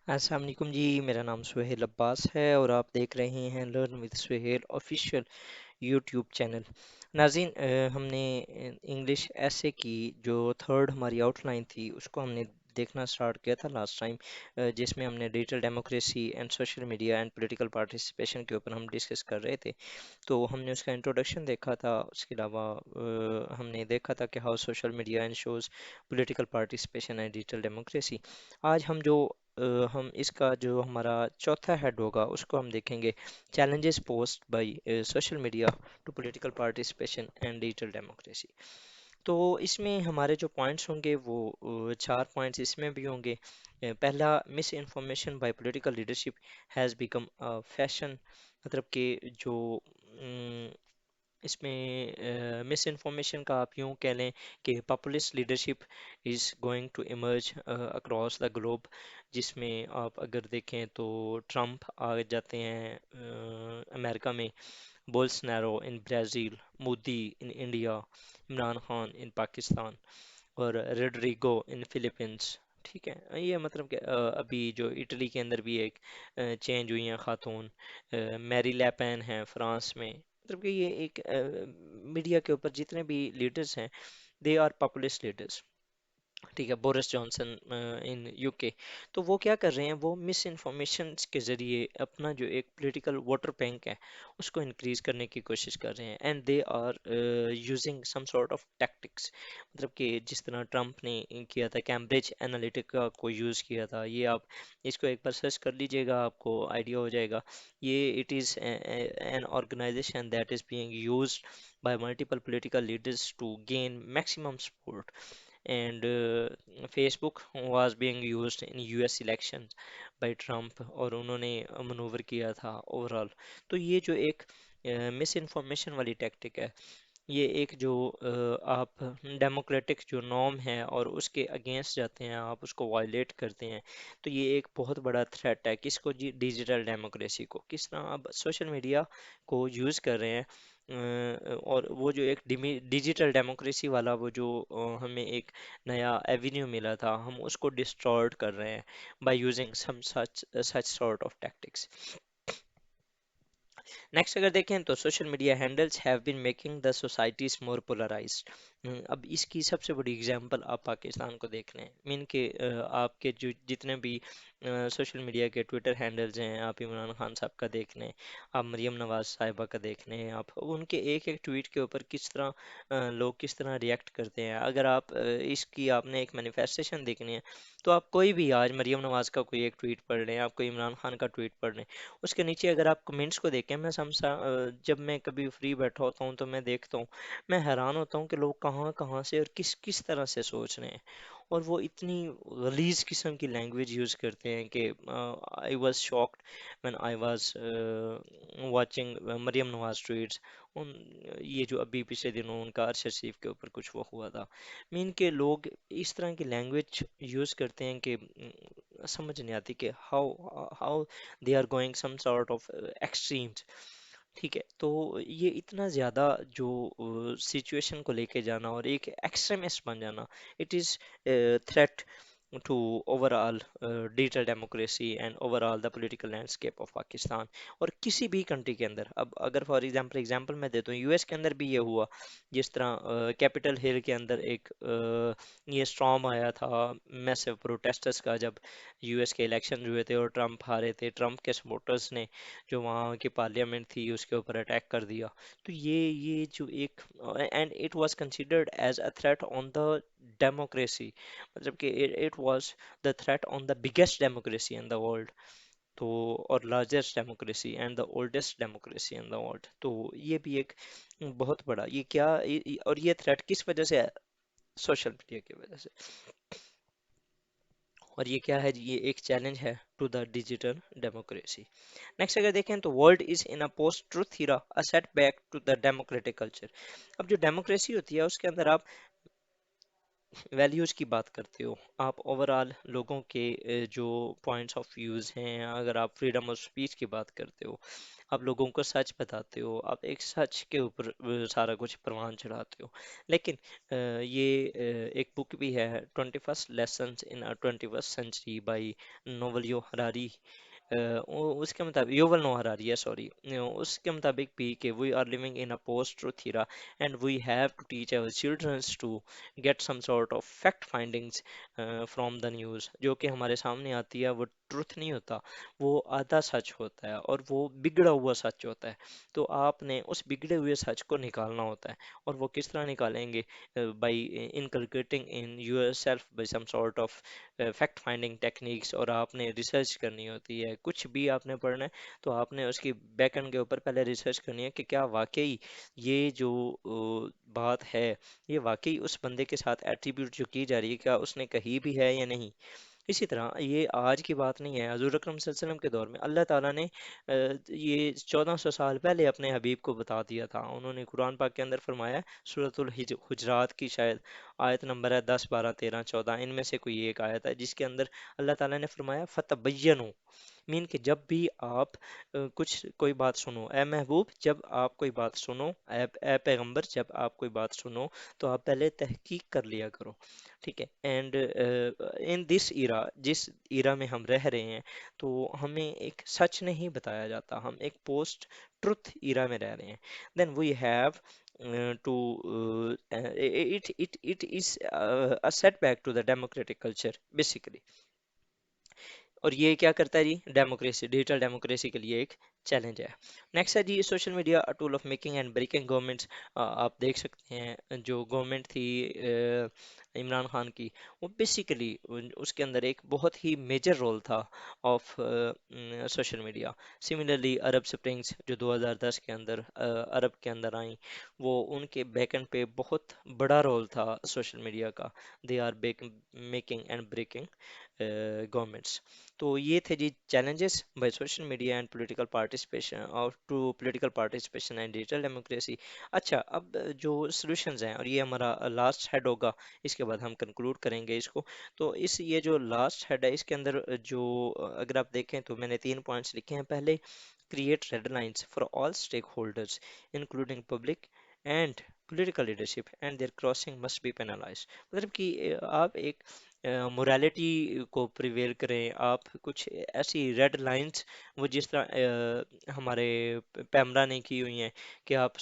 अस्सलाम वालेकुम जी। मेरा नाम सुहेल अब्बास है और आप देख रहे हैं learn with Suhail official YouTube channel. नाज़रीन, हमने इंग्लिश ऐसे की जो थर्ड हमारी आउटलाइन थी उसको हमने देखना स्टार्ट किया था लास्ट टाइम, जिसमें हमने digital democracy and social media and political participation के ऊपर हम डिस्कस कर रहे थे। तो हमने उसका इंट्रोडक्शन देखा था। उसके अलावा हमने देखा था कि how social media and shows political participation and digital democracy. आज हम इसका जो हमारा चौथा हेड होगा उसको हम देखेंगे, challenges posed by social media to political participation and digital democracy। तो इसमें हमारे जो पॉइंट्स होंगे वो चार पॉइंट्स इसमें भी होंगे। पहला, miss information bye political leadership has become fashion. मतलब कि जो इसमें मिस इन्फॉर्मेशन का आप यूँ कह लें कि populist leadership is going to emerge across the globe, जिसमें आप अगर देखें तो ट्रम्प आ जाते हैं अमेरिका में, Bolsonaro in Brazil, Modi in India, Imran Khan in Pakistan और रोड्रिगो इन फिलीपींस। ठीक है, ये मतलब कि अभी जो इटली के अंदर भी एक चेंज हुई हैं खातून, मैरी लेपेन हैं फ्रांस में। मतलब कि ये एक मीडिया के ऊपर जितने भी लीडर्स हैं, दे आर पॉपुलिस्ट लीडर्स। ठीक है, बोरिस जॉनसन इन यूके। तो वो क्या कर रहे हैं, वो मिस इन्फॉर्मेशन के ज़रिए अपना जो एक पॉलिटिकल वोटर बैंक है उसको इंक्रीज करने की कोशिश कर रहे हैं, and they are using some sort of tactics. मतलब कि जिस तरह ट्रम्प ने किया था, कैम्ब्रिज एनालिटिका को यूज़ किया था। ये आप इसको एक बार सर्च कर लीजिएगा, आपको आइडिया हो जाएगा। ये it is an organisation that is being used by multiple political leaders to gain maximum support, and Facebook was being used in US elections by Trump, और उन्होंने मनूवर किया था ओवरऑल। तो ये जो एक मिस इन्फॉर्मेशन वाली टैक्टिक है, ये एक जो आप डेमोक्रेटिक जो नॉर्म है और उसके अगेंस्ट जाते हैं, आप उसको वायलेट करते हैं। तो ये एक बहुत बड़ा थ्रेट है किसको जी, डिजिटल डेमोक्रेसी को। किस तरह आप सोशल मीडिया को यूज़ कर रहे हैं, और वो जो एक डिजिटल डेमोक्रेसी वाला वो जो हमें एक नया एवेन्यू मिला था, हम उसको डिस्ट्रॉयड कर रहे हैं by using some such such sort of tactics. Next अगर देखें तो social media handles have been making the societies more polarised. अब इसकी सबसे बड़ी एग्जांपल आप पाकिस्तान को देख रहे हैं। मीन के आपके जो जितने भी सोशल मीडिया के ट्विटर हैंडल्स हैं, आप इमरान खान साहब का देख लें, आप मरीम नवाज साहिबा का देख लें, आप उनके एक एक ट्वीट के ऊपर किस तरह लोग किस तरह रिएक्ट करते हैं। अगर आप इसकी आपने एक मैनिफेस्टेशन देखनी है तो आप कोई भी आज मरीम नवाज का कोई एक ट्वीट पढ़ लें, आप कोई इमरान खान का ट्वीट पढ़ लें, उसके नीचे अगर आप कमेंट्स को देखें, जब मैं कभी फ्री बैठा होता हूँ तो मैं देखता हूँ, मैं हैरान होता हूँ कि लोग कहाँ कहाँ से और किस किस तरह से सोच रहे हैं। और वो इतनी गलीज किस्म की लैंग्वेज यूज़ करते हैं कि I was shocked when I was watching Maryam Nawaz tweets. उन ये जो अभी पिछले दिनों उनका अरशद शरीफ के ऊपर कुछ वो हुआ था, मीन के लोग इस तरह की लैंग्वेज यूज़ करते हैं कि समझ नहीं आती कि how how they are going some sort of extremes. ठीक है, तो ये इतना ज़्यादा जो सिचुएशन को लेके जाना और एक एक्सट्रीमिस्ट बन जाना, it is threat to overall digital democracy and overall the political landscape of Pakistan और किसी भी कंट्री के अंदर। अब अगर फॉर एग्जांपल मैं देता हूँ, यूएस के अंदर भी ये हुआ। जिस तरह कैपिटल हिल के अंदर एक ये स्टॉर्म आया था मैसिव प्रोटेस्टर्स का, जब यूएस के इलेक्शन हुए थे और ट्रम्प हारे थे, ट्रम्प के सपोर्टर्स ने जो वहाँ की पार्लियामेंट थी उसके ऊपर अटैक कर दिया। तो ये जो एक, and it was considered as a threat on the democracy. मतलब कि it was the threat on the biggest democracy in the world. तो और largest democracy and the oldest democracy in the world. तो ये भी एक बहुत बड़ा, ये क्या और ये थ्रेट किस वजह से है? सोशल मीडिया की वजह से। और ये क्या है जी? ये एक चैलेंज है to the digital democracy. Next अगर देखें तो world is in a post truth era, a setback to the democratic culture. अब जो डेमोक्रेसी होती है उसके अंदर आप ویلیوز کی بات کرتے ہو، آپ اوور آل لوگوں کے جو پوائنٹس آف ویوز ہیں، اگر آپ فریڈم آف اسپیچ کی بات کرتے ہو، آپ لوگوں کو سچ بتاتے ہو، آپ ایک سچ کے اوپر سارا کچھ پروان چڑھاتے ہو. لیکن یہ ایک بک بھی ہے، 21 lessons in 21st century by نوولیو ہراری. اس کے مطابق یوول نو ہراری ہے، سوری. اس کے مطابق بھی کہ we are living in a post truth era and we have to teach our childrens to get some sort of fact findings from the news. جو کہ ہمارے سامنے آتی ہے وہ ٹروتھ نہیں ہوتا، وہ آدھا سچ ہوتا ہے اور وہ بگڑا ہوا سچ ہوتا ہے. تو آپ نے اس بگڑے ہوئے سچ کو نکالنا ہوتا ہے. اور وہ کس طرح نکالیں گے؟ By inculcating in your self by some sort of fact finding techniques. اور آپ نے ریسرچ کرنی ہوتی ہے، کچھ بھی آپ نے پڑھنا ہے تو آپ نے اس کی بیک اینڈ کے اوپر پہلے ریسرچ کرنی ہے کہ کیا واقعی یہ جو بات ہے، یہ واقعی اس بندے کے ساتھ ایٹریبیوٹ جو کی جا رہی ہے کیا اس نے کہی بھی ہے یا نہیں. اسی طرح یہ آج کی بات نہیں ہے، حضور اکرم صلی اللہ علیہ وسلم کے دور میں اللہ تعالیٰ نے یہ 1400 سال پہلے اپنے حبیب کو بتا دیا تھا. انہوں نے قرآن پاک کے اندر فرمایا، سورۃ الحجرات کی شاید آیت نمبر ہے 10 12 13 14، ان میں سے کوئی ایک آیت ہے جس کے اندر اللہ تعالیٰ نے فرمایا فتبینوا. مین کہ جب بھی آپ کچھ کوئی بات سنو، اے محبوب جب آپ کوئی بات سنو، اے پیغمبر جب آپ کوئی بات سنو تو آپ پہلے تحقیق کر لیا کرو. ٹھیک ہے. اینڈ ان دس ایرا، جس ایرا میں ہم رہ رہے ہیں، تو ہمیں ایک سچ نہیں بتایا جاتا، ہم ایک پوسٹ ٹروتھ ایرا میں رہ رہے ہیں. Then we have to it is a setback to the democratic culture basically. اور یہ کیا کرتا ہے جی؟ ڈیموکریسی، ڈیجیٹل ڈیموکریسی کے لیے ایک چیلنج ہے. نیکسٹ ہے جی social media tool of making and breaking governments. آپ دیکھ سکتے ہیں جو گورنمنٹ تھی عمران خان کی، وہ بیسیکلی اس کے اندر ایک بہت ہی میجر رول تھا of social media. Similarly Arab springs جو 2010 کے اندر عرب کے اندر آئیں، وہ ان کے بیک اینڈ پہ بہت بڑا رول تھا سوشل میڈیا کا. They are making and breaking governments. تو یہ تھے جی challenges by social media and political participation اور two political participation and digital democracy. اچھا، اب جو سولوشنز ہیں، اور یہ ہمارا لاسٹ ہیڈ ہوگا، اس کے بعد ہم کنکلوڈ کریں گے اس کو. تو یہ جو لاسٹ ہیڈ ہے اس کے اندر جو اگر آپ دیکھیں تو میں نے 3 پوائنٹس لکھے ہیں. پہلے، create red lines for all stakeholders including public and political leadership and their crossing must be penalize. مطلب کہ آپ ایک موریلٹی کو پریویل کریں، آپ کچھ ایسی ریڈ لائنس، وہ جس طرح ہمارے پیمرا نے کی ہوئی ہیں کہ آپ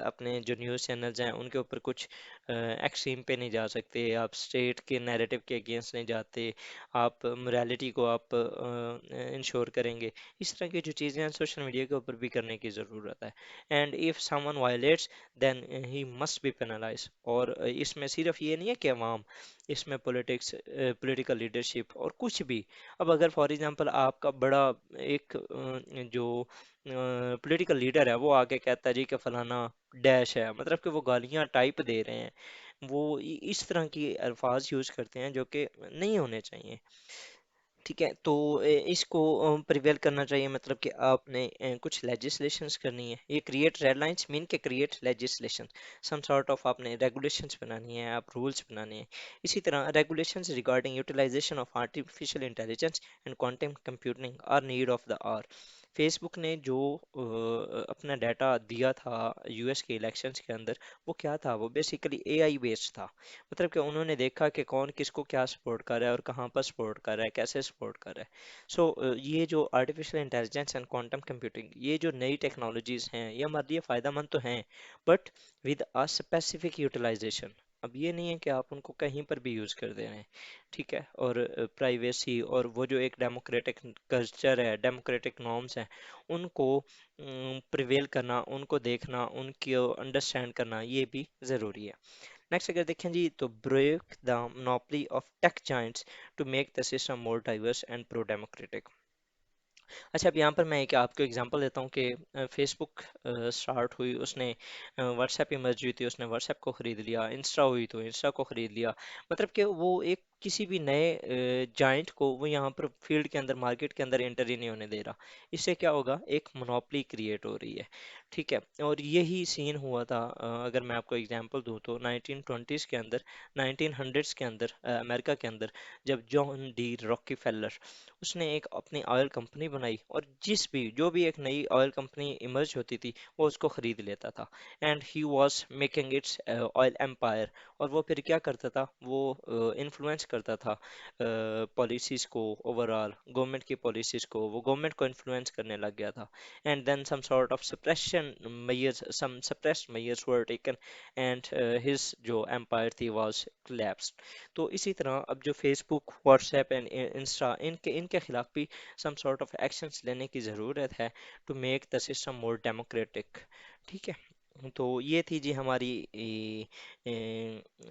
اپنے جو نیوز چینلز ہیں ان کے اوپر کچھ ایکسٹریم پہ نہیں جا سکتے، آپ اسٹیٹ کے نیریٹو کے اگینسٹ نہیں جاتے، آپ موریلٹی کو آپ انشور کریں گے. اس طرح کی جو چیزیں ہیں سوشل میڈیا کے اوپر بھی کرنے کی ضرورت ہے. And if someone violates then he must be penalize. اور اس میں صرف یہ نہیں ہے کہ عوام، اس میں پولیٹکس، پولیٹیکل لیڈرشپ اور کچھ بھی. اب اگر فار ایگزامپل آپ کا بڑا ایک جو پولیٹیکل لیڈر ہے وہ آگے کہتا ہے جی کہ فلانا ڈیش ہے، مطلب کہ وہ گالیاں ٹائپ دے رہے ہیں، وہ اس طرح کی الفاظ یوز کرتے ہیں جو کہ نہیں ہونے چاہیے. ٹھیک ہے. تو اس کو پریویل کرنا چاہیے، مطلب کہ آپ نے کچھ لیجسلیشنز کرنی ہے. یہ کریٹ ریڈ لائنس مین کے create legislation, some sort of آپ نے ریگولیشنز بنانی ہے، آپ رولز بنانے ہیں. اسی طرح regulations regarding utilization of artificial intelligence and quantum computing are need of the hour. Facebook نے جو اپنا ڈیٹا دیا تھا یو ایس کے الیکشنز کے اندر، وہ کیا تھا؟ وہ بیسیکلی اے آئی بیسڈ تھا. مطلب کہ انہوں نے دیکھا کہ کون کس کو کیا سپورٹ کر رہا ہے اور کہاں پر سپورٹ کر رہا ہے، کیسے سپورٹ کر رہا ہے. سو یہ جو artificial intelligence and quantum computing, یہ جو نئی ٹیکنالوجیز ہیں، یہ ہمارے لیے فائدہ مند تو ہیں، but with a specific utilisation. اب یہ نہیں ہے کہ آپ ان کو کہیں پر بھی یوز کر دے رہے ہیں. ٹھیک ہے. اور پرائیویسی اور وہ جو ایک ڈیموکریٹک کلچر ہے، ڈیموکریٹک نارمس ہیں، ان کو پریویل کرنا، ان کو دیکھنا، ان کو انڈرسٹینڈ کرنا، یہ بھی ضروری ہے. نیکسٹ اگر دیکھیں جی تو break the monopoly of tech giants to make the system more diverse and pro democratic. اچھا، اب یہاں پر میں ایک آپ کو اگزامپل دیتا ہوں کہ فیس بک اسٹارٹ ہوئی، اس نے واٹس ایپ ایمرج ہوئی تھی، اس نے واٹس ایپ کو خرید لیا. انسٹا ہوئی تو انسٹا کو خرید لیا. مطلب کہ وہ ایک کسی بھی نئے جائنٹ کو وہ یہاں پر فیلڈ کے اندر، مارکیٹ کے اندر انٹر ہی نہیں ہونے دے رہا. اس سے کیا ہوگا؟ ایک مونوپلی کریٹ ہو رہی ہے. ठीक है। और यही सीन हुआ था, अगर मैं आपको एग्जांपल दूं तो 1920s के अंदर, 1900s के अंदर, अमेरिका के अंदर, जब जॉन डी रॉकफेलर उसने एक अपनी ऑयल कंपनी बनाई, और जिस भी जो भी एक नई ऑयल कंपनी इमर्ज होती थी वो उसको खरीद लेता था, and he was making its oil empire. और वो फिर क्या करता था, वो इन्फ्लुएंस करता था पॉलिसीज़ को, ओवरऑल गवर्नमेंट की पॉलिसीज़ को, वो गवर्नमेंट को इन्फ्लुएंस करने लग गया था। And then some sort of suppression measures, some suppressed measures were taken, and his जो empire थी was collapsed। तो इसी तरह अब जो फेसबुक, व्हाट्सएप एंड इंस्टा, इनके इनके खिलाफ भी some sort of actions लेने की ज़रूरत है to make the system more democratic। ठीक है। तो ये थी जी हमारी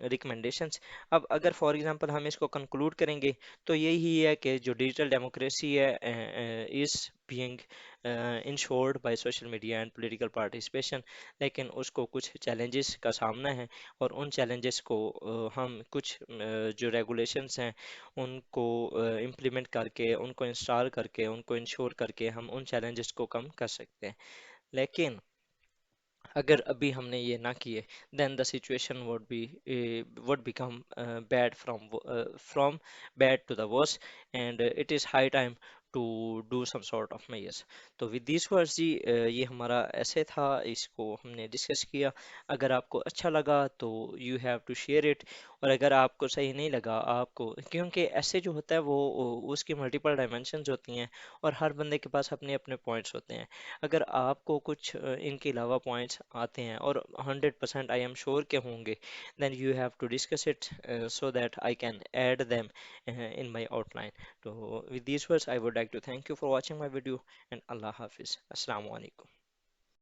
रिकमेंडेशंस। अब अगर फॉर एग्जांपल हम इसको कंक्लूड करेंगे तो यही है कि जो डिजिटल डेमोक्रेसी है is being insured by social media and political participation, लेकिन उसको कुछ चैलेंजेस का सामना है, और उन चैलेंजेस को हम कुछ जो रेगुलेशंस हैं उनको इम्प्लीमेंट करके, उनको इंस्टॉल करके, उनको इंश्योर करके हम उन चैलेंजेस को कम कर सकते हैं। लेकिन अगर अभी हमने ये ना किए, then the situation would become bad from bad to the worse, and it is high time to do some sort of measures। तो with these words जी, ये हमारा ऐसे था, इसको हमने डिस्कस किया। अगर आपको अच्छा लगा तो you have to share it, और अगर आपको सही नहीं लगा, आपको, क्योंकि ऐसे जो होता है उसकी मल्टीपल डायमेंशंस होती हैं, और हर बंदे के पास अपने अपने पॉइंट्स होते हैं। अगर आपको कुछ इनके अलावा पॉइंट्स आते हैं, और 100% आई एम श्योर के होंगे, then you have to discuss it so that I can add them in my outline. तो with this words I would like to thank you for watching my video, and अल्लाह हाफिज़, अस्सलाम वालेकुम।